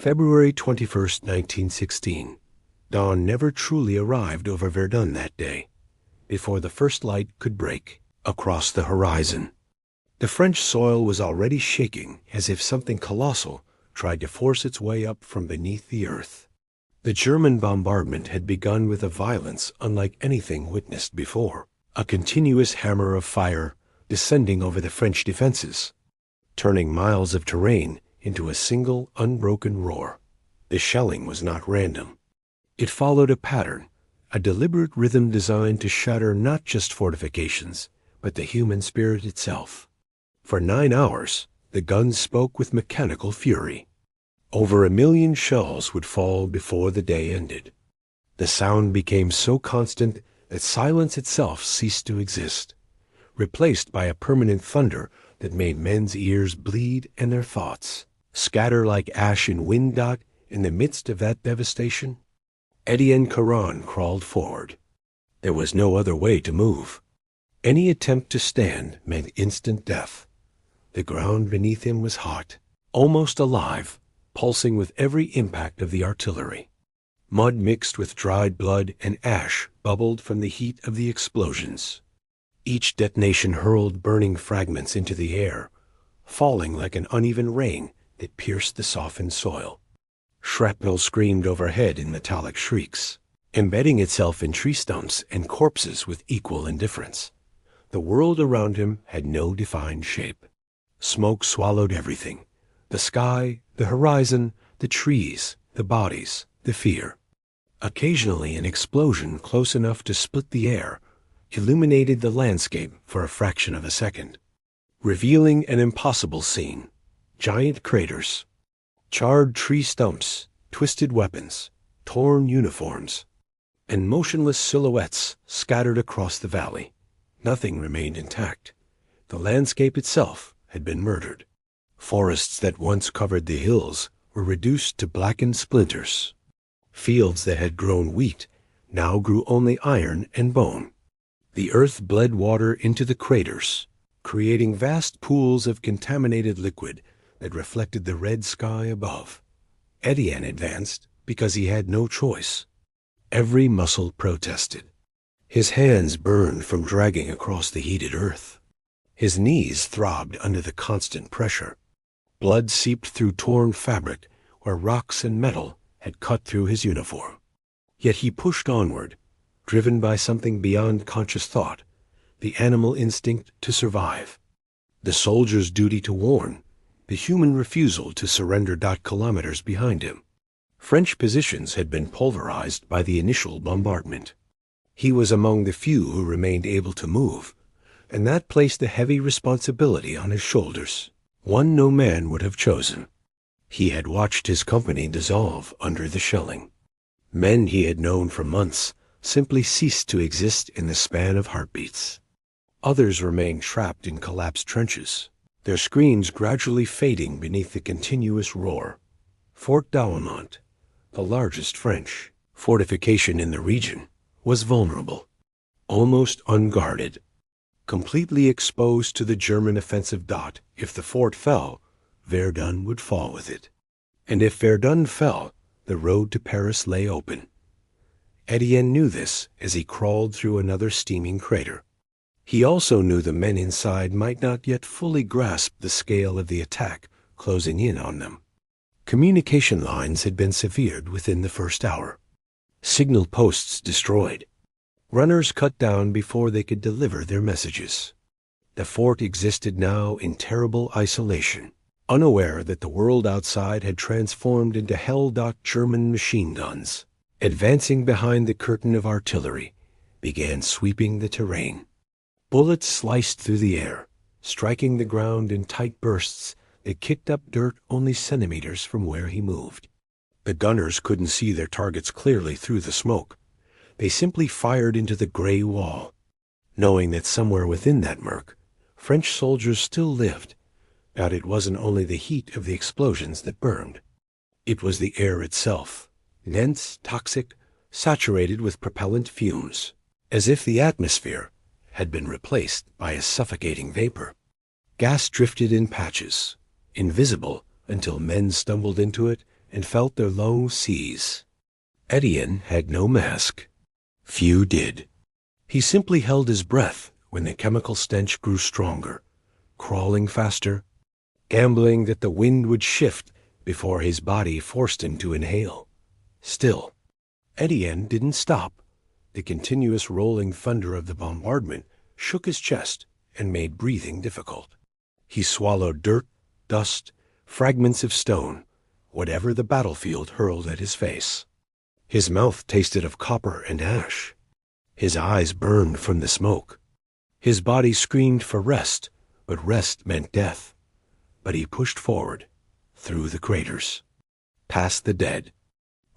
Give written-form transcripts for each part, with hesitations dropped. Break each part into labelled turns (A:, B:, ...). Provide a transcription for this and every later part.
A: February 21st, 1916. Dawn never truly arrived over Verdun that day, before the first light could break across the horizon. The French soil was already shaking as if something colossal tried to force its way up from beneath the earth. The German bombardment had begun with a violence unlike anything witnessed before, a continuous hammer of fire descending over the French defenses, turning miles of terrain into a single unbroken roar. The shelling was not random. It followed a pattern, a deliberate rhythm designed to shatter not just fortifications, but the human spirit itself. For 9 hours, the guns spoke with mechanical fury. Over 1 million shells would fall before the day ended. The sound became so constant that silence itself ceased to exist, replaced by a permanent thunder that made men's ears bleed and their thoughts scatter like ash in wind. In the midst of that devastation, Étienne Caron crawled forward. There was no other way to move. Any attempt to stand meant instant death. The ground beneath him was hot, almost alive, pulsing with every impact of the artillery. Mud mixed with dried blood and ash bubbled from the heat of the explosions. Each detonation hurled burning fragments into the air, falling like an uneven rain that pierced the softened soil. Shrapnel screamed overhead in metallic shrieks, embedding itself in tree stumps and corpses with equal indifference. The world around him had no defined shape. Smoke swallowed everything: the sky, the horizon, the trees, the bodies, the fear. Occasionally an explosion close enough to split the air illuminated the landscape for a fraction of a second, revealing an impossible scene: giant craters, charred tree stumps, twisted weapons, torn uniforms, and motionless silhouettes scattered across the valley. Nothing remained intact. The landscape itself had been murdered. Forests that once covered the hills were reduced to blackened splinters. Fields that had grown wheat now grew only iron and bone. The earth bled water into the craters, creating vast pools of contaminated liquid that reflected the red sky above. Étienne advanced because he had no choice. Every muscle protested. His hands burned from dragging across the heated earth. His knees throbbed under the constant pressure. Blood seeped through torn fabric where rocks and metal had cut through his uniform. Yet he pushed onward, driven by something beyond conscious thought, the animal instinct to survive, the soldier's duty to warn, the human refusal to surrender. Kilometers behind him, French positions had been pulverized by the initial bombardment. He was among the few who remained able to move, and that placed a heavy responsibility on his shoulders, one no man would have chosen. He had watched his company dissolve under the shelling. Men he had known for months simply ceased to exist in the span of heartbeats. Others remained trapped in collapsed trenches, their screens gradually fading beneath the continuous roar. Fort Douaumont, the largest French fortification in the region, was vulnerable, almost unguarded, completely exposed to the German offensive. If the fort fell, Verdun would fall with it. And if Verdun fell, the road to Paris lay open. Étienne knew this as he crawled through another steaming crater. He also knew the men inside might not yet fully grasp the scale of the attack closing in on them. Communication lines had been severed within the first hour. Signal posts destroyed. Runners cut down before they could deliver their messages. The fort existed now in terrible isolation, unaware that the world outside had transformed into hell. German machine guns, advancing behind the curtain of artillery, began sweeping the terrain. Bullets sliced through the air, striking the ground in tight bursts that kicked up dirt only centimeters from where he moved. The gunners couldn't see their targets clearly through the smoke. They simply fired into the gray wall, knowing that somewhere within that murk, French soldiers still lived. That it wasn't only the heat of the explosions that burned. It was the air itself, dense, toxic, saturated with propellant fumes, as if the atmosphere had been replaced by a suffocating vapor. Gas drifted in patches, invisible until men stumbled into it and felt the low seas. Étienne had no mask. Few did. He simply held his breath when the chemical stench grew stronger, crawling faster, gambling that the wind would shift before his body forced him to inhale. Still, Étienne didn't stop. The continuous rolling thunder of the bombardment shook his chest and made breathing difficult. He swallowed dirt, dust, fragments of stone, whatever the battlefield hurled at his face. His mouth tasted of copper and ash. His eyes burned from the smoke. His body screamed for rest, but rest meant death. But he pushed forward, through the craters, past the dead,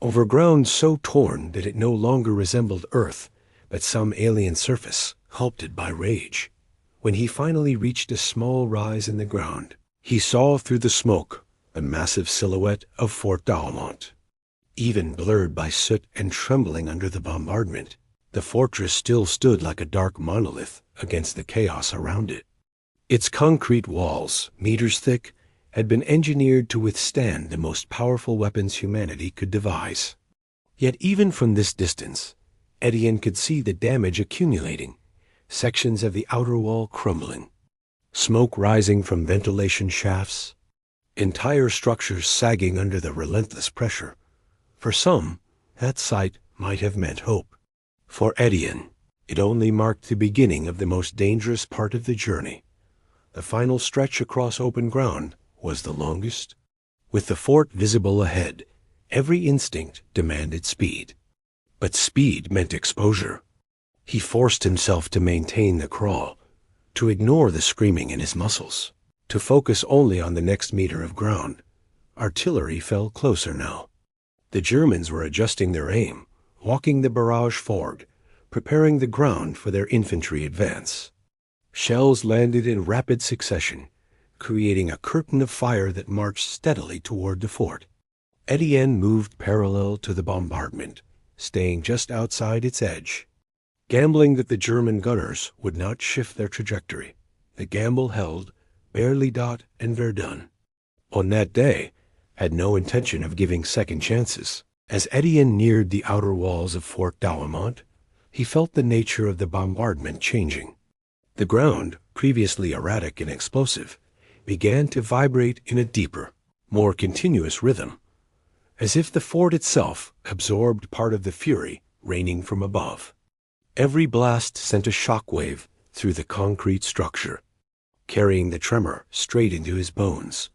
A: over ground so torn that it no longer resembled earth, but some alien surface, sculpted by rage. When he finally reached a small rise in the ground, he saw through the smoke the massive silhouette of Fort Douaumont. Even blurred by soot and trembling under the bombardment, the fortress still stood like a dark monolith against the chaos around it. Its concrete walls, meters thick, had been engineered to withstand the most powerful weapons humanity could devise. Yet even from this distance, Étienne could see the damage accumulating, sections of the outer wall crumbling, smoke rising from ventilation shafts, entire structures sagging under the relentless pressure. For some, that sight might have meant hope. For Étienne, it only marked the beginning of the most dangerous part of the journey. The final stretch across open ground was the longest. With the fort visible ahead, every instinct demanded speed. But speed meant exposure. He forced himself to maintain the crawl, to ignore the screaming in his muscles, to focus only on the next meter of ground. Artillery fell closer now. The Germans were adjusting their aim, walking the barrage forward, preparing the ground for their infantry advance. Shells landed in rapid succession, creating a curtain of fire that marched steadily toward the fort. Étienne moved parallel to the bombardment, staying just outside its edge, gambling that the German gunners would not shift their trajectory. The gamble held. Berliet and Verdun, on that day, had no intention of giving second chances. As Étienne neared the outer walls of Fort Douaumont, he felt the nature of the bombardment changing. The ground, previously erratic and explosive, began to vibrate in a deeper, more continuous rhythm, as if the fort itself absorbed part of the fury raining from above. Every blast sent a shock wave through the concrete structure, carrying the tremor straight into his bones.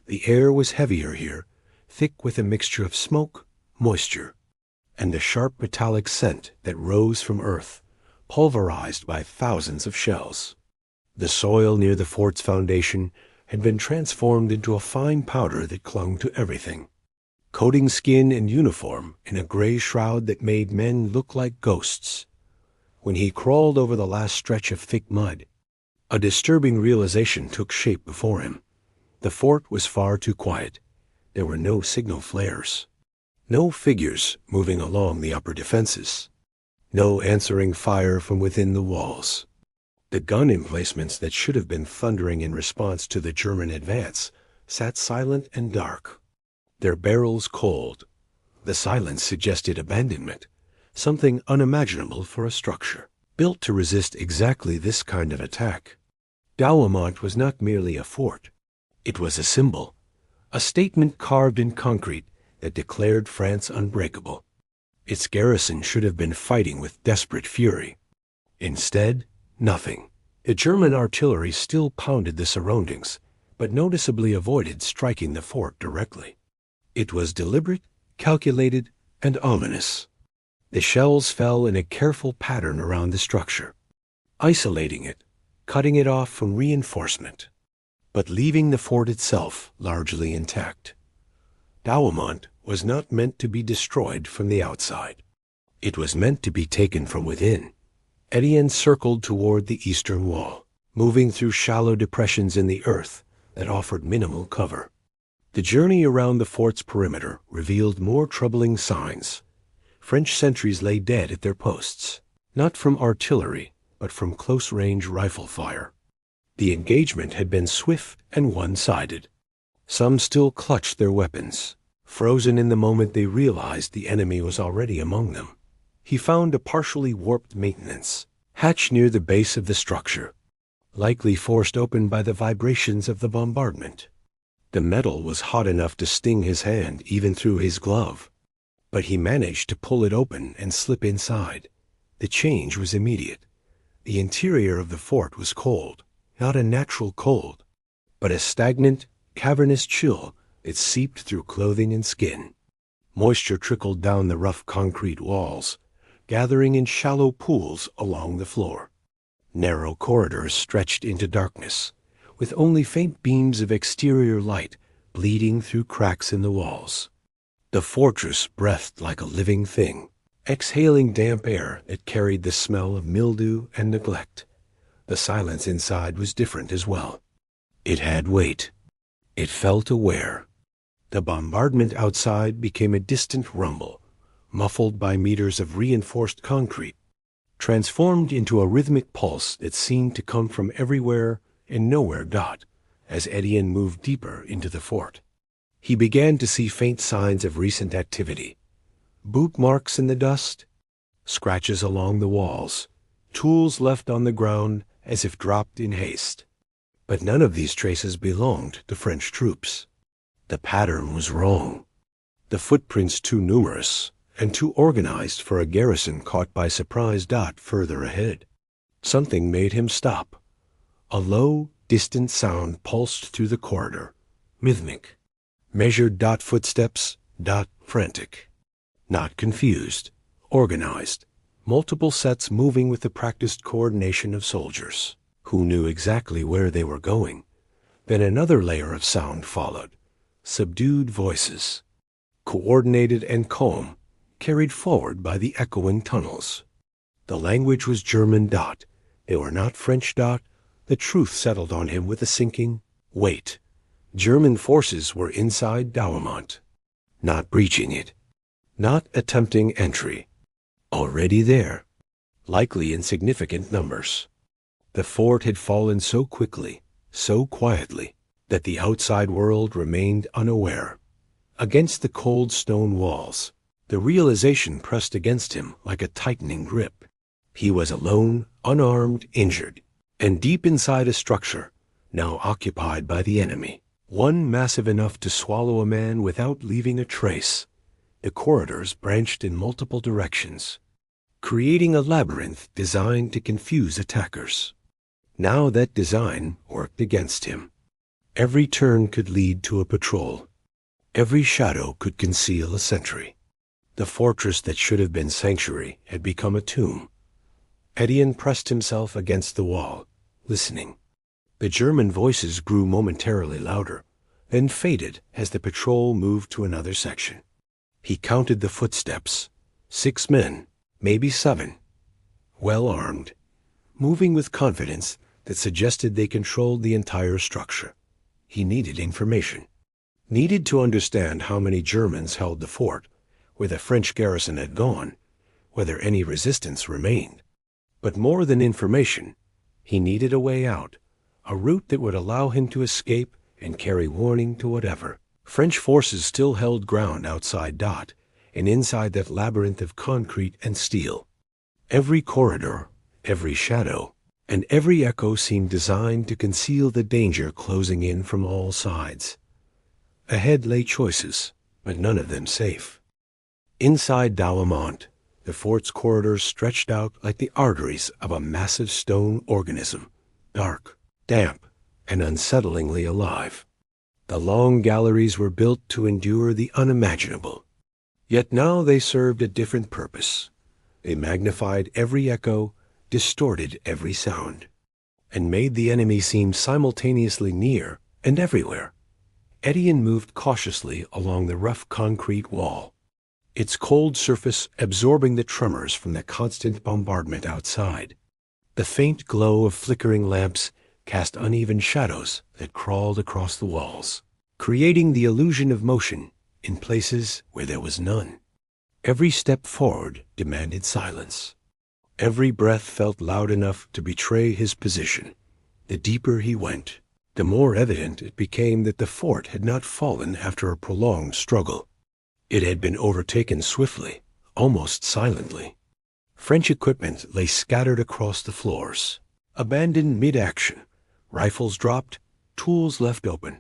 A: The air was heavier here, thick with a mixture of smoke, moisture, and the sharp metallic scent that rose from earth, pulverized by thousands of shells. The soil near the fort's foundation had been transformed into a fine powder that clung to everything, coating skin and uniform in a gray shroud that made men look like ghosts. When he crawled over the last stretch of thick mud, a disturbing realization took shape before him. The fort was far too quiet. There were no signal flares, no figures moving along the upper defenses, no answering fire from within the walls. The gun emplacements that should have been thundering in response to the German advance sat silent and dark, their barrels cold. The silence suggested abandonment, something unimaginable for a structure built to resist exactly this kind of attack. Douaumont was not merely a fort. It was a symbol, a statement carved in concrete that declared France unbreakable. Its garrison should have been fighting with desperate fury. Instead, nothing. The German artillery still pounded the surroundings, but noticeably avoided striking the fort directly. It was deliberate, calculated, and ominous. The shells fell in a careful pattern around the structure, isolating it, cutting it off from reinforcement, but leaving the fort itself largely intact. Douaumont was not meant to be destroyed from the outside. It was meant to be taken from within. Étienne circled toward the eastern wall, moving through shallow depressions in the earth that offered minimal cover. The journey around the fort's perimeter revealed more troubling signs. French sentries lay dead at their posts, not from artillery, but from close-range rifle fire. The engagement had been swift and one-sided. Some still clutched their weapons, frozen in the moment they realized the enemy was already among them. He found a partially warped maintenance hatch near the base of the structure, likely forced open by the vibrations of the bombardment. The metal was hot enough to sting his hand even through his glove, but he managed to pull it open and slip inside. The change was immediate. The interior of the fort was cold, not a natural cold, but a stagnant, cavernous chill that seeped through clothing and skin. Moisture trickled down the rough concrete walls, gathering in shallow pools along the floor. Narrow corridors stretched into darkness, with only faint beams of exterior light bleeding through cracks in the walls. The fortress breathed like a living thing, exhaling damp air that carried the smell of mildew and neglect. The silence inside was different as well. It had weight. It felt aware. The bombardment outside became a distant rumble, muffled by meters of reinforced concrete, transformed into a rhythmic pulse that seemed to come from everywhere and nowhere. As Étienne moved deeper into the fort, he began to see faint signs of recent activity. Boot marks in the dust, scratches along the walls, tools left on the ground as if dropped in haste. But none of these traces belonged to French troops. The pattern was wrong. The footprints too numerous and too organized for a garrison caught by surprise. Further ahead, something made him stop. A low, distant sound pulsed through the corridor, rhythmic. Measured. Footsteps. Frantic. Not confused, organized. Multiple sets moving with the practiced coordination of soldiers who knew exactly where they were going. Then another layer of sound followed. Subdued voices, coordinated and calm, carried forward by the echoing tunnels. The language was German. They were not French. The truth settled on him with a sinking weight. German forces were inside Douaumont, not breaching it, not attempting entry. Already there, likely in significant numbers. The fort had fallen so quickly, so quietly, that the outside world remained unaware. Against the cold stone walls, the realization pressed against him like a tightening grip. He was alone, unarmed, injured, and deep inside a structure now occupied by the enemy, one massive enough to swallow a man without leaving a trace. The corridors branched in multiple directions, creating a labyrinth designed to confuse attackers. Now that design worked against him. Every turn could lead to a patrol. Every shadow could conceal a sentry. The fortress that should have been sanctuary had become a tomb. Étienne pressed himself against the wall, listening. The German voices grew momentarily louder, then faded as the patrol moved to another section. He counted the footsteps. 6 men, maybe 7, well armed, moving with confidence that suggested they controlled the entire structure. He needed information. Needed to understand how many Germans held the fort, where the French garrison had gone, whether any resistance remained. But more than information, he needed a way out, a route that would allow him to escape and carry warning to whatever. French forces still held ground outside and inside that labyrinth of concrete and steel. Every corridor, every shadow, and every echo seemed designed to conceal the danger closing in from all sides. Ahead lay choices, but none of them safe. Inside Douaumont, the fort's corridors stretched out like the arteries of a massive stone organism, dark, damp, and unsettlingly alive. The long galleries were built to endure the unimaginable. Yet now they served a different purpose. They magnified every echo, distorted every sound, and made the enemy seem simultaneously near and everywhere. Étienne moved cautiously along the rough concrete wall, its cold surface absorbing the tremors from the constant bombardment outside. The faint glow of flickering lamps cast uneven shadows that crawled across the walls, creating the illusion of motion in places where there was none. Every step forward demanded silence. Every breath felt loud enough to betray his position. The deeper he went, the more evident it became that the fort had not fallen after a prolonged struggle. It had been overtaken swiftly, almost silently. French equipment lay scattered across the floors, abandoned mid-action, rifles dropped, tools left open,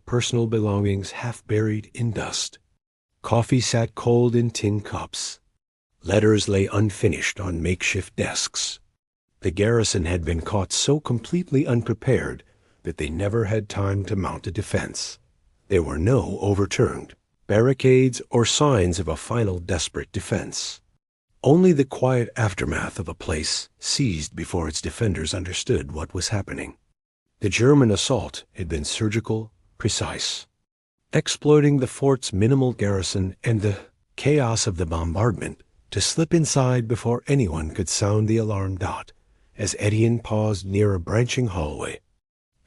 A: personal belongings half buried in dust. Coffee sat cold in tin cups. Letters lay unfinished on makeshift desks. The garrison had been caught so completely unprepared that they never had time to mount a defense. There were no overturned barricades or signs of a final desperate defense. Only the quiet aftermath of a place seized before its defenders understood what was happening. The German assault had been surgical, precise, exploiting the fort's minimal garrison and the chaos of the bombardment to slip inside before anyone could sound the alarm dot. As Étienne paused near a branching hallway,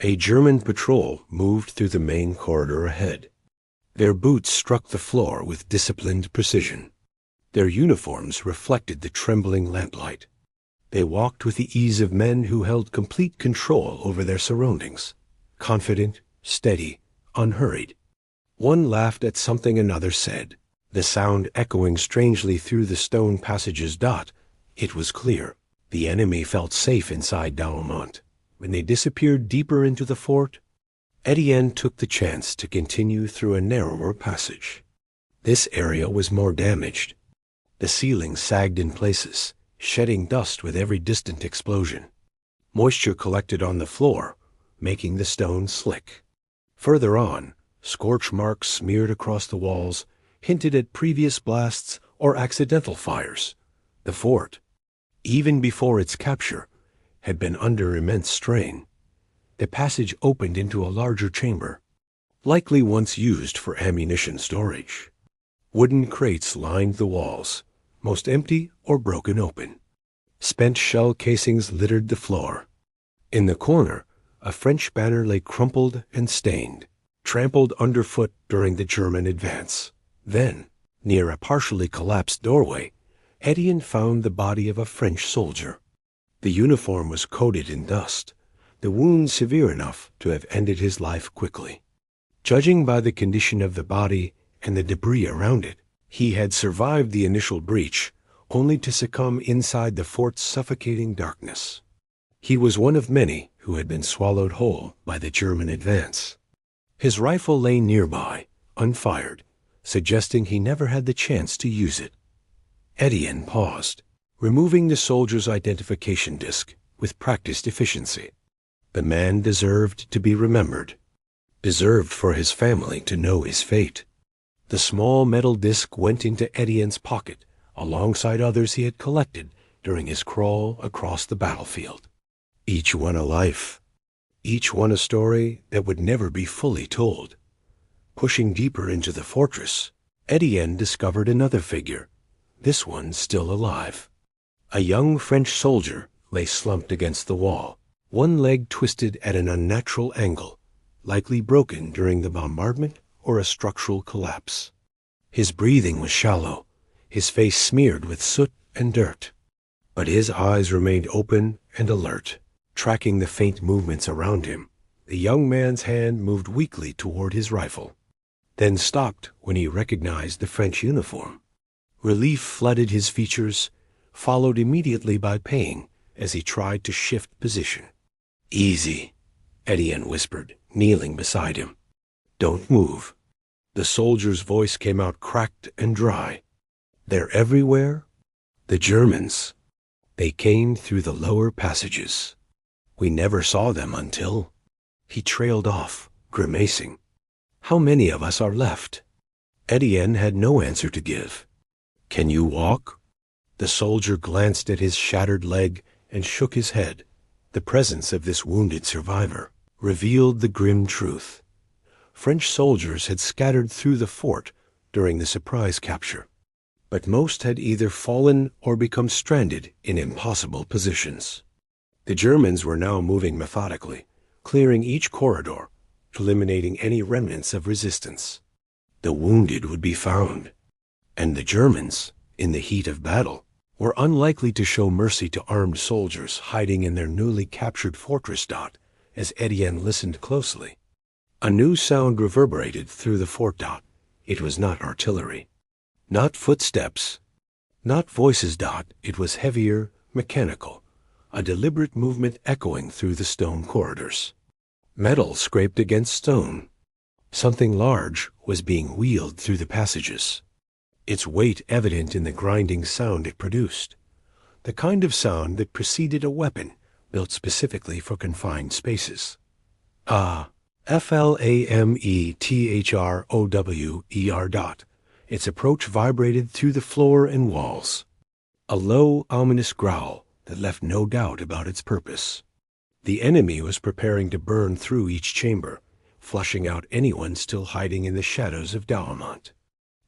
A: a German patrol moved through the main corridor ahead. Their boots struck the floor with disciplined precision. Their uniforms reflected the trembling lamplight. They walked with the ease of men who held complete control over their surroundings, confident, steady, unhurried. One laughed at something another said, the sound echoing strangely through the stone passages. It was clear. The enemy felt safe inside Douaumont. When they disappeared deeper into the fort, Étienne took the chance to continue through a narrower passage. This area was more damaged. The ceiling sagged in places, shedding dust with every distant explosion. Moisture collected on the floor, making the stone slick. Further on, scorch marks smeared across the walls hinted at previous blasts or accidental fires. The fort, even before its capture, had been under immense strain. The passage opened into a larger chamber, likely once used for ammunition storage. Wooden crates lined the walls, most empty or broken open. Spent shell casings littered the floor. In the corner, a French banner lay crumpled and stained, trampled underfoot during the German advance. Then, near a partially collapsed doorway, Étienne found the body of a French soldier. The uniform was coated in dust, the wound severe enough to have ended his life quickly. Judging by the condition of the body and the debris around it, he had survived the initial breach, only to succumb inside the fort's suffocating darkness. He was one of many who had been swallowed whole by the German advance. His rifle lay nearby, unfired, suggesting he never had the chance to use it. Étienne paused, removing the soldier's identification disc with practiced efficiency. The man deserved to be remembered, deserved for his family to know his fate. The small metal disc went into Étienne's pocket alongside others he had collected during his crawl across the battlefield. Each one a life, each one a story that would never be fully told. Pushing deeper into the fortress, Étienne discovered another figure, this one still alive. A young French soldier lay slumped against the wall, one leg twisted at an unnatural angle, likely broken during the bombardment or a structural collapse. His breathing was shallow, his face smeared with soot and dirt. But his eyes remained open and alert, tracking the faint movements around him. The young man's hand moved weakly toward his rifle, then stopped when he recognized the French uniform. Relief flooded his features, followed immediately by pain as he tried to shift position. "Easy," Étienne whispered, kneeling beside him. "Don't move." The soldier's voice came out cracked and dry. "They're everywhere?" "The Germans. They came through the lower passages. We never saw them until—" He trailed off, grimacing. "How many of us are left?" Étienne had no answer to give. "Can you walk?" The soldier glanced at his shattered leg and shook his head. The presence of this wounded survivor revealed the grim truth. French soldiers had scattered through the fort during the surprise capture, but most had either fallen or become stranded in impossible positions. The Germans were now moving methodically, clearing each corridor, eliminating any remnants of resistance. The wounded would be found, and the Germans, in the heat of battle, were unlikely to show mercy to armed soldiers hiding in their newly captured fortress. As Étienne listened closely, a new sound reverberated through the fort. It was not artillery. Not footsteps, not voices. It was heavier, mechanical, a deliberate movement echoing through the stone corridors. Metal scraped against stone. Something large was being wheeled through the passages, its weight evident in the grinding sound it produced, the kind of sound that preceded a weapon built specifically for confined spaces. Flametthrower. Its approach vibrated through the floor and walls, a low, ominous growl that left no doubt about its purpose. The enemy was preparing to burn through each chamber, flushing out anyone still hiding in the shadows of Douaumont.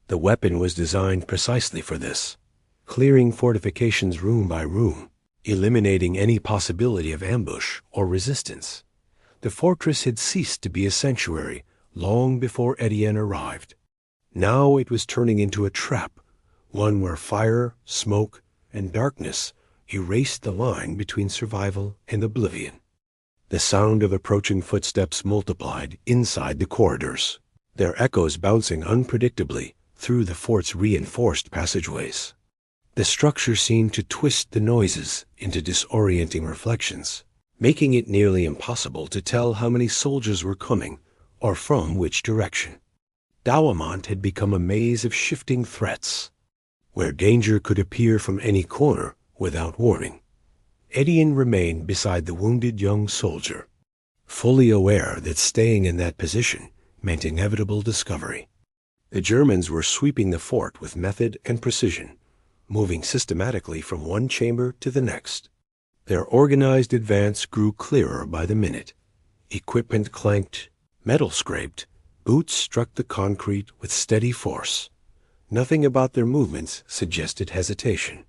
A: The weapon was designed precisely for this, clearing fortifications room by room, eliminating any possibility of ambush or resistance. The fortress had ceased to be a sanctuary long before Étienne arrived. Now it was turning into a trap, one where fire, smoke, and darkness erased the line between survival and oblivion. The sound of approaching footsteps multiplied inside the corridors, their echoes bouncing unpredictably through the fort's reinforced passageways. The structure seemed to twist the noises into disorienting reflections, making it nearly impossible to tell how many soldiers were coming or from which direction. Douaumont had become a maze of shifting threats, where danger could appear from any corner without warning. Étienne remained beside the wounded young soldier, fully aware that staying in that position meant inevitable discovery. The Germans were sweeping the fort with method and precision, moving systematically from one chamber to the next. Their organized advance grew clearer by the minute. Equipment clanked, metal scraped, boots struck the concrete with steady force. Nothing about their movements suggested hesitation.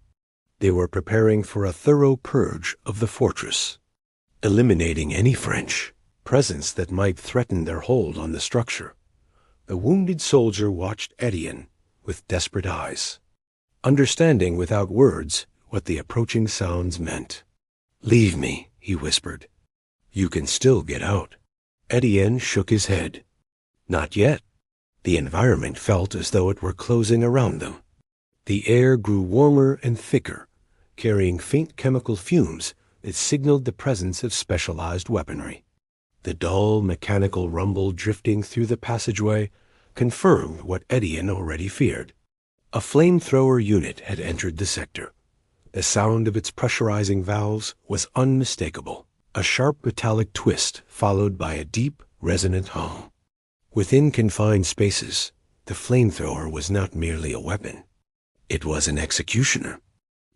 A: They were preparing for a thorough purge of the fortress, eliminating any French presence that might threaten their hold on the structure. The wounded soldier watched Étienne with desperate eyes, understanding without words what the approaching sounds meant. "Leave me," he whispered. "You can still get out." Étienne shook his head. Not yet. The environment felt as though it were closing around them. The air grew warmer and thicker, carrying faint chemical fumes that signaled the presence of specialized weaponry. The dull, mechanical rumble drifting through the passageway confirmed what Étienne already feared. A flamethrower unit had entered the sector. The sound of its pressurizing valves was unmistakable, a sharp metallic twist followed by a deep, resonant hum. Within confined spaces, the flamethrower was not merely a weapon. It was an executioner.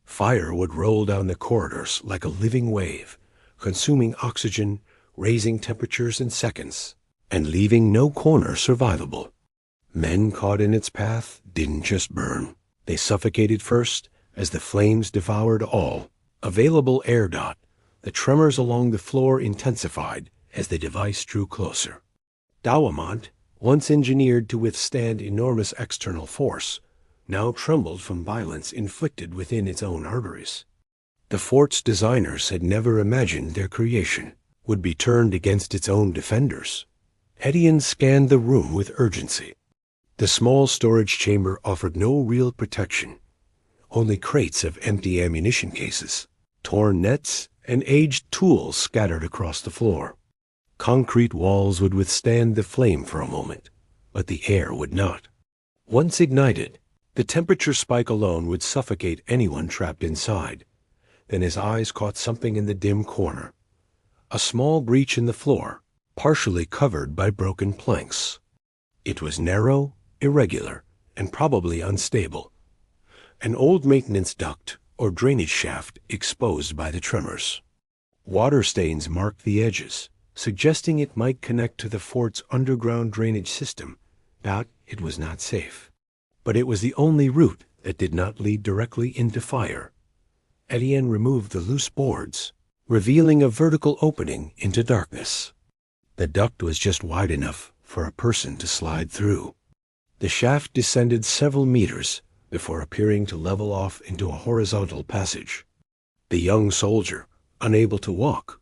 A: Fire would roll down the corridors like a living wave, consuming oxygen, raising temperatures in seconds, and leaving no corner survivable. Men caught in its path didn't just burn. They suffocated first as the flames devoured all available air. The tremors along the floor intensified as the device drew closer. Douaumont, once engineered to withstand enormous external force, now trembled from violence inflicted within its own arteries. The fort's designers had never imagined their creation would be turned against its own defenders. Étienne scanned the room with urgency. The small storage chamber offered no real protection, only crates of empty ammunition cases, torn nets, and aged tools scattered across the floor. Concrete walls would withstand the flame for a moment, but the air would not. Once ignited, the temperature spike alone would suffocate anyone trapped inside. Then his eyes caught something in the dim corner. A small breach in the floor, partially covered by broken planks. It was narrow, irregular, and probably unstable. An old maintenance duct or drainage shaft exposed by the tremors. Water stains marked the edges, suggesting it might connect to the fort's underground drainage system. It was not safe. But it was the only route that did not lead directly into fire. Étienne removed the loose boards, revealing a vertical opening into darkness. The duct was just wide enough for a person to slide through. The shaft descended several meters before appearing to level off into a horizontal passage. The young soldier, unable to walk,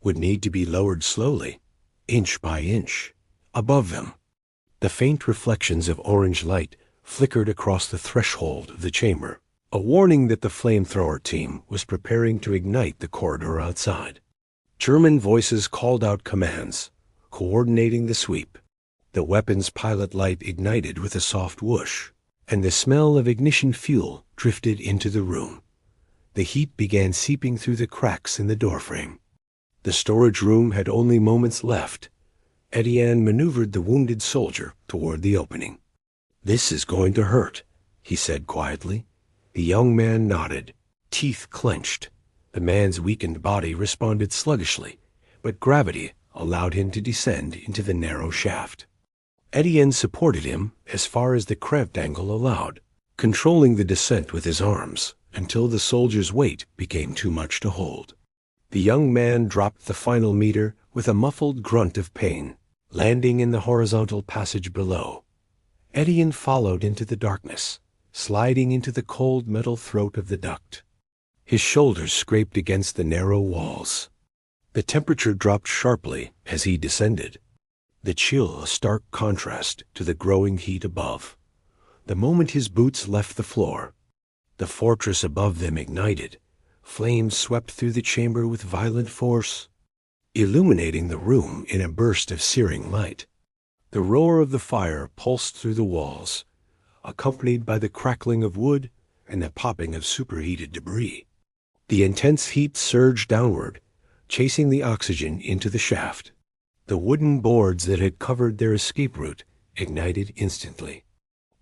A: would need to be lowered slowly, inch by inch. Above them, the faint reflections of orange light flickered across the threshold of the chamber, a warning that the flamethrower team was preparing to ignite the corridor outside. German voices called out commands, coordinating the sweep. The weapon's pilot light ignited with a soft whoosh, and the smell of ignition fuel drifted into the room. The heat began seeping through the cracks in the doorframe. The storage room had only moments left. Étienne maneuvered the wounded soldier toward the opening. "This is going to hurt," he said quietly. The young man nodded, teeth clenched. The man's weakened body responded sluggishly, but gravity allowed him to descend into the narrow shaft. Étienne supported him as far as the cramped angle allowed, controlling the descent with his arms until the soldier's weight became too much to hold. The young man dropped the final meter with a muffled grunt of pain, landing in the horizontal passage below. Étienne followed into the darkness, sliding into the cold metal throat of the duct. His shoulders scraped against the narrow walls. The temperature dropped sharply as he descended, the chill a stark contrast to the growing heat above. The moment his boots left the floor, the fortress above them ignited. Flames swept through the chamber with violent force, illuminating the room in a burst of searing light. The roar of the fire pulsed through the walls, accompanied by the crackling of wood and the popping of superheated debris. The intense heat surged downward, chasing the oxygen into the shaft. The wooden boards that had covered their escape route ignited instantly,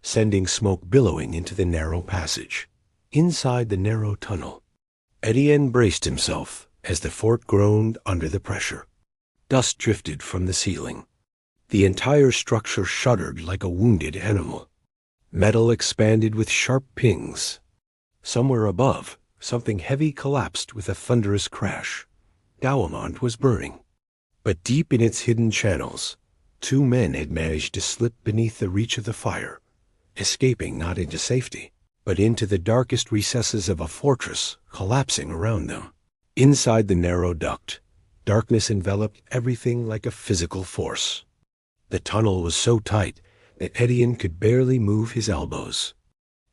A: sending smoke billowing into the narrow passage. Inside the narrow tunnel, Étienne braced himself as the fort groaned under the pressure. Dust drifted from the ceiling. The entire structure shuddered like a wounded animal. Metal expanded with sharp pings. Somewhere above, something heavy collapsed with a thunderous crash. Douaumont was burning. But deep in its hidden channels, 2 men had managed to slip beneath the reach of the fire, escaping not into safety, but into the darkest recesses of a fortress collapsing around them. Inside the narrow duct, darkness enveloped everything like a physical force. The tunnel was so tight that Étienne could barely move his elbows.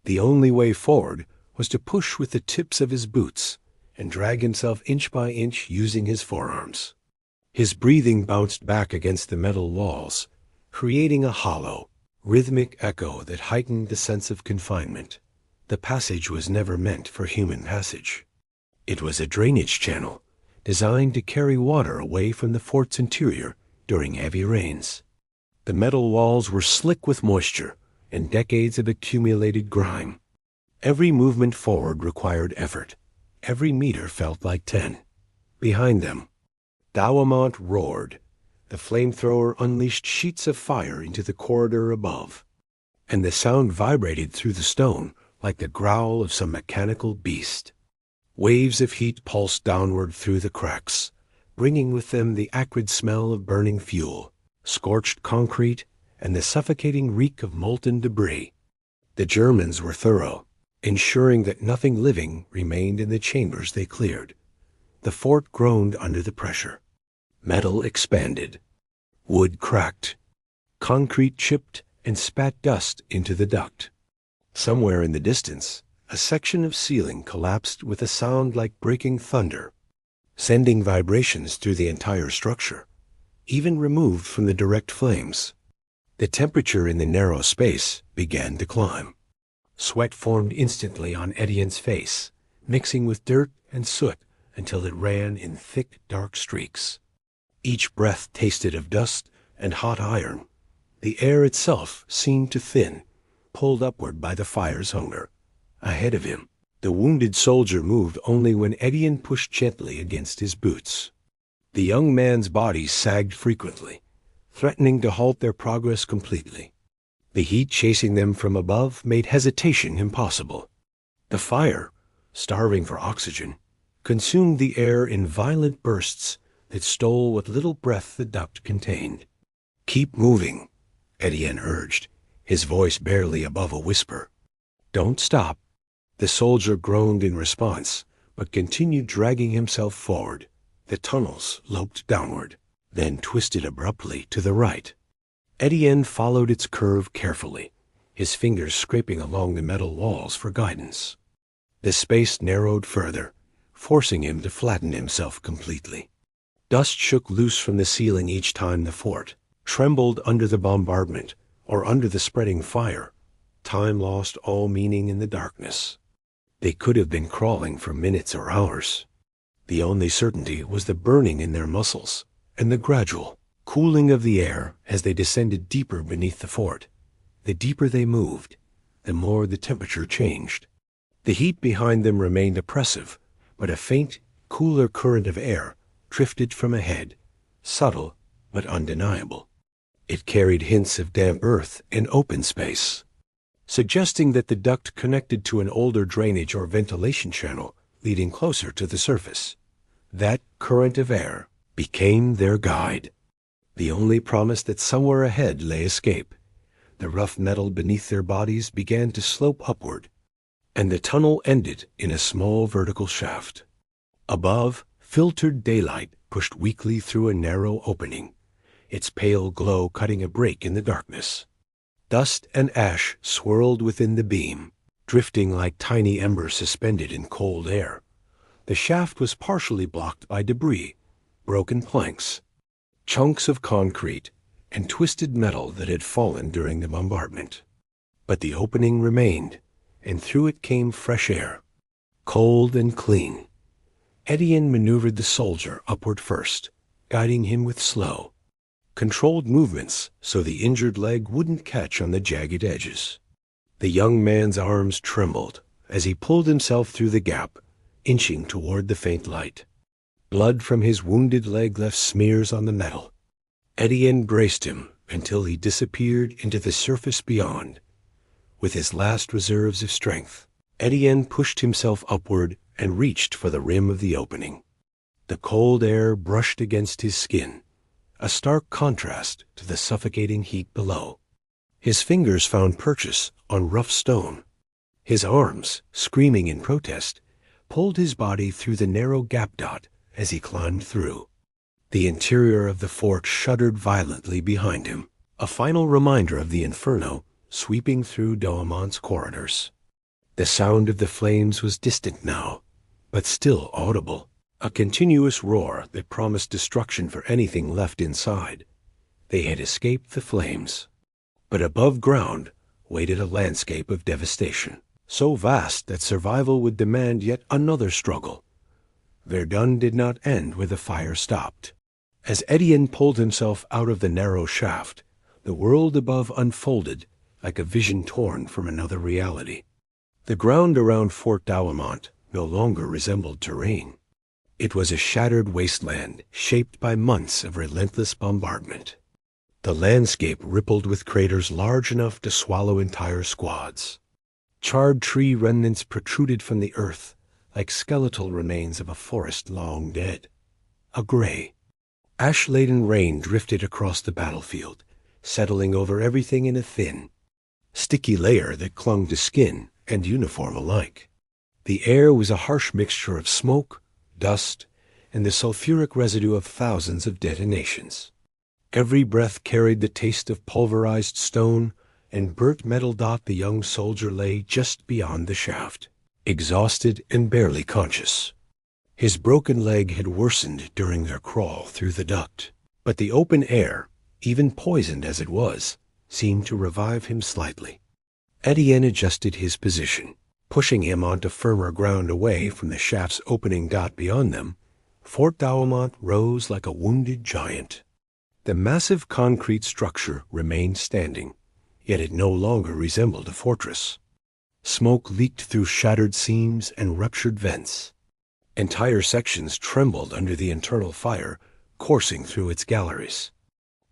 A: The only way forward was to push with the tips of his boots and drag himself inch by inch using his forearms. His breathing bounced back against the metal walls, creating a hollow, rhythmic echo that heightened the sense of confinement. The passage was never meant for human passage. It was a drainage channel designed to carry water away from the fort's interior during heavy rains. The metal walls were slick with moisture and decades of accumulated grime. Every movement forward required effort. Every meter felt like 10. Behind them, Douaumont roared. The flamethrower unleashed sheets of fire into the corridor above, and the sound vibrated through the stone like the growl of some mechanical beast. Waves of heat pulsed downward through the cracks, bringing with them the acrid smell of burning fuel, scorched concrete, and the suffocating reek of molten debris. The Germans were thorough, ensuring that nothing living remained in the chambers they cleared. The fort groaned under the pressure. Metal expanded. Wood cracked. Concrete chipped and spat dust into the duct. Somewhere in the distance, a section of ceiling collapsed with a sound like breaking thunder, sending vibrations through the entire structure, even removed from the direct flames. The temperature in the narrow space began to climb. Sweat formed instantly on Étienne's face, mixing with dirt and soot until it ran in thick, dark streaks. Each breath tasted of dust and hot iron. The air itself seemed to thin, pulled upward by the fire's hunger. Ahead of him, the wounded soldier moved only when Étienne pushed gently against his boots. The young man's body sagged frequently, threatening to halt their progress completely. The heat chasing them from above made hesitation impossible. The fire, starving for oxygen, consumed the air in violent bursts that stole what little breath the duct contained. "Keep moving," Étienne urged, his voice barely above a whisper. "Don't stop." The soldier groaned in response, but continued dragging himself forward. The tunnels loped downward, then twisted abruptly to the right. Étienne followed its curve carefully, his fingers scraping along the metal walls for guidance. The space narrowed further, forcing him to flatten himself completely. Dust shook loose from the ceiling each time the fort trembled under the bombardment or under the spreading fire. Time lost all meaning in the darkness. They could have been crawling for minutes or hours. The only certainty was the burning in their muscles and the gradual cooling of the air as they descended deeper beneath the fort. The deeper they moved, the more the temperature changed. The heat behind them remained oppressive, but a faint, cooler current of air drifted from ahead, subtle but undeniable. It carried hints of damp earth and open space, suggesting that the duct connected to an older drainage or ventilation channel leading closer to the surface. That current of air became their guide, the only promise that somewhere ahead lay escape. The rough metal beneath their bodies began to slope upward, and the tunnel ended in a small vertical shaft. Above, filtered daylight pushed weakly through a narrow opening, its pale glow cutting a break in the darkness. Dust and ash swirled within the beam, drifting like tiny embers suspended in cold air. The shaft was partially blocked by debris, broken planks, chunks of concrete, and twisted metal that had fallen during the bombardment. But the opening remained, and through it came fresh air, cold and clean. Étienne maneuvered the soldier upward first, guiding him with slow, controlled movements so the injured leg wouldn't catch on the jagged edges. The young man's arms trembled as he pulled himself through the gap, inching toward the faint light. Blood from his wounded leg left smears on the metal. Étienne braced him until he disappeared into the surface beyond. With his last reserves of strength, Étienne pushed himself upward and reached for the rim of the opening. The cold air brushed against his skin, a stark contrast to the suffocating heat below. His fingers found purchase on rough stone. His arms, screaming in protest, pulled his body through the narrow gap dot as he climbed through. The interior of the fort shuddered violently behind him, a final reminder of the inferno sweeping through Douaumont's corridors. The sound of the flames was distant now, but still audible, a continuous roar that promised destruction for anything left inside. They had escaped the flames, but above ground waited a landscape of devastation, so vast that survival would demand yet another struggle. Verdun did not end where the fire stopped. As Étienne pulled himself out of the narrow shaft, the world above unfolded like a vision torn from another reality. The ground around Fort Douaumont no longer resembled terrain. It was a shattered wasteland shaped by months of relentless bombardment. The landscape rippled with craters large enough to swallow entire squads. Charred tree remnants protruded from the earth like skeletal remains of a forest long dead. A gray, ash-laden rain drifted across the battlefield, settling over everything in a thin, sticky layer that clung to skin and uniform alike. The air was a harsh mixture of smoke, dust, and the sulfuric residue of thousands of detonations. Every breath carried the taste of pulverized stone and burnt metal. The young soldier lay just beyond the shaft, exhausted and barely conscious. His broken leg had worsened during their crawl through the duct, but the open air, even poisoned as it was, seemed to revive him slightly. Étienne adjusted his position, pushing him onto firmer ground away from the shaft's opening dot beyond them. Fort Douaumont rose like a wounded giant. The massive concrete structure remained standing, yet it no longer resembled a fortress. Smoke leaked through shattered seams and ruptured vents. Entire sections trembled under the internal fire coursing through its galleries.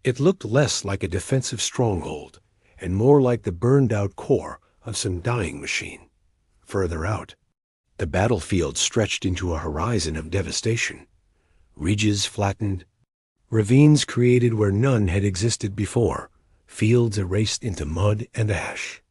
A: It looked less like a defensive stronghold and more like the burned-out core of some dying machine. Further out, the battlefield stretched into a horizon of devastation. Ridges flattened, ravines created where none had existed before, fields erased into mud and ash.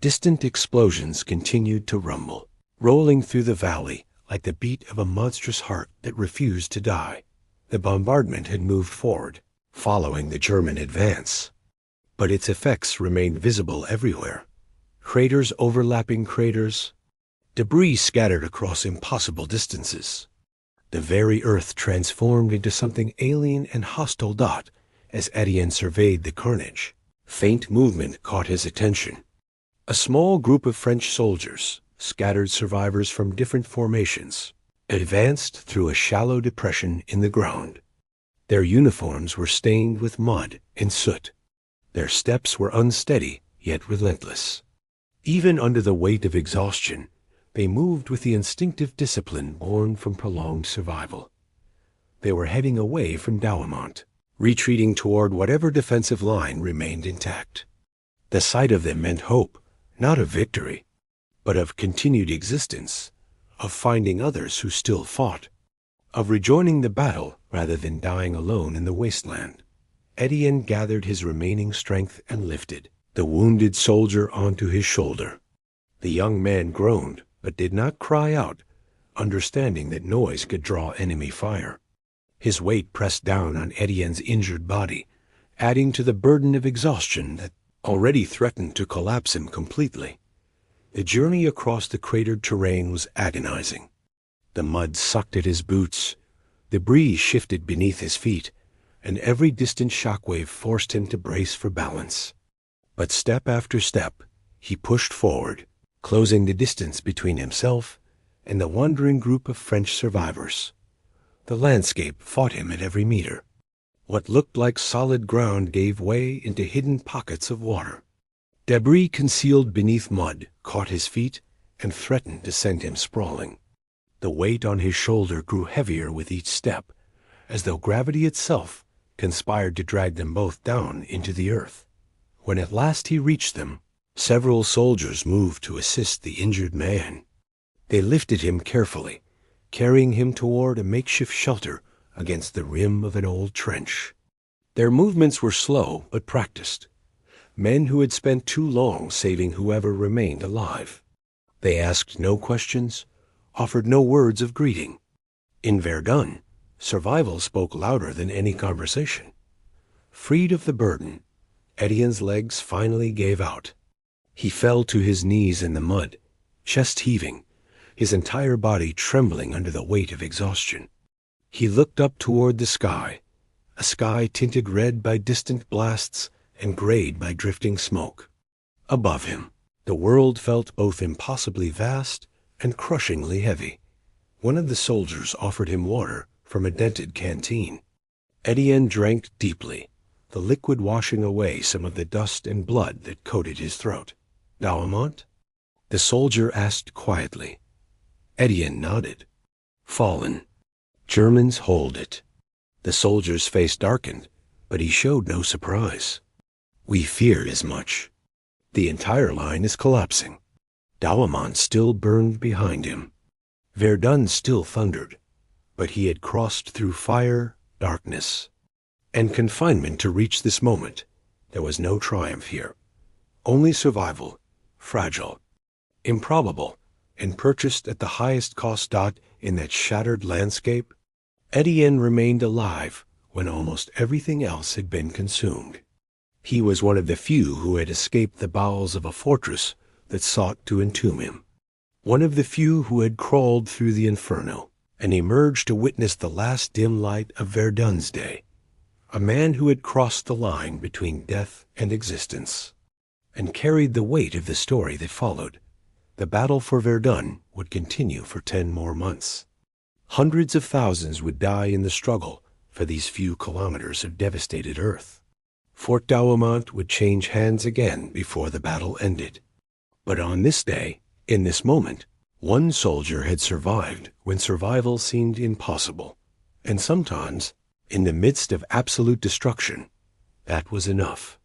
A: Distant explosions continued to rumble, rolling through the valley like the beat of a monstrous heart that refused to die. The bombardment had moved forward, following the German advance, but its effects remained visible everywhere. Craters overlapping craters, debris scattered across impossible distances. The very earth transformed into something alien and hostile as Étienne surveyed the carnage. Faint movement caught his attention. A small group of French soldiers, scattered survivors from different formations, advanced through a shallow depression in the ground. Their uniforms were stained with mud and soot. Their steps were unsteady yet relentless. Even under the weight of exhaustion, they moved with the instinctive discipline born from prolonged survival. They were heading away from Douaumont, retreating toward whatever defensive line remained intact. The sight of them meant hope, not of victory, but of continued existence, of finding others who still fought, of rejoining the battle rather than dying alone in the wasteland. Étienne gathered his remaining strength and lifted the wounded soldier onto his shoulder. The young man groaned, but did not cry out, understanding that noise could draw enemy fire. His weight pressed down on Étienne's injured body, adding to the burden of exhaustion that already threatened to collapse him completely. The journey across the cratered terrain was agonizing. The mud sucked at his boots, debris shifted beneath his feet, and every distant shockwave forced him to brace for balance. But step after step, he pushed forward, closing the distance between himself and the wandering group of French survivors. The landscape fought him at every meter. What looked like solid ground gave way into hidden pockets of water. Debris concealed beneath mud caught his feet and threatened to send him sprawling. The weight on his shoulder grew heavier with each step, as though gravity itself conspired to drag them both down into the earth. When at last he reached them, several soldiers moved to assist the injured man. They lifted him carefully, carrying him toward a makeshift shelter against the rim of an old trench. Their movements were slow but practiced. Men who had spent too long saving whoever remained alive. They asked no questions, offered no words of greeting. In Verdun, survival spoke louder than any conversation. Freed of the burden, Étienne's legs finally gave out. He fell to his knees in the mud, chest heaving, his entire body trembling under the weight of exhaustion. He looked up toward the sky, a sky tinted red by distant blasts and grayed by drifting smoke. Above him, the world felt both impossibly vast and crushingly heavy. One of the soldiers offered him water from a dented canteen. Étienne drank deeply, the liquid washing away some of the dust and blood that coated his throat. "Douaumont?" the soldier asked quietly. Étienne nodded. "Fallen. Germans hold it." The soldier's face darkened, but he showed no surprise. "We feared as much. The entire line is collapsing." Douaumont still burned behind him. Verdun still thundered, but he had crossed through fire, darkness, and confinement to reach this moment. There was no triumph here. Only survival, fragile, improbable, and purchased at the highest cost. In that shattered landscape, Étienne remained alive when almost everything else had been consumed. He was one of the few who had escaped the bowels of a fortress that sought to entomb him. One of the few who had crawled through the inferno and emerged to witness the last dim light of Verdun's day. A man who had crossed the line between death and existence and carried the weight of the story that followed. The battle for Verdun would continue for 10 more months. Hundreds of thousands would die in the struggle for these few kilometers of devastated earth. Fort Douaumont would change hands again before the battle ended. But on this day, in this moment, one soldier had survived when survival seemed impossible. And sometimes, in the midst of absolute destruction, that was enough.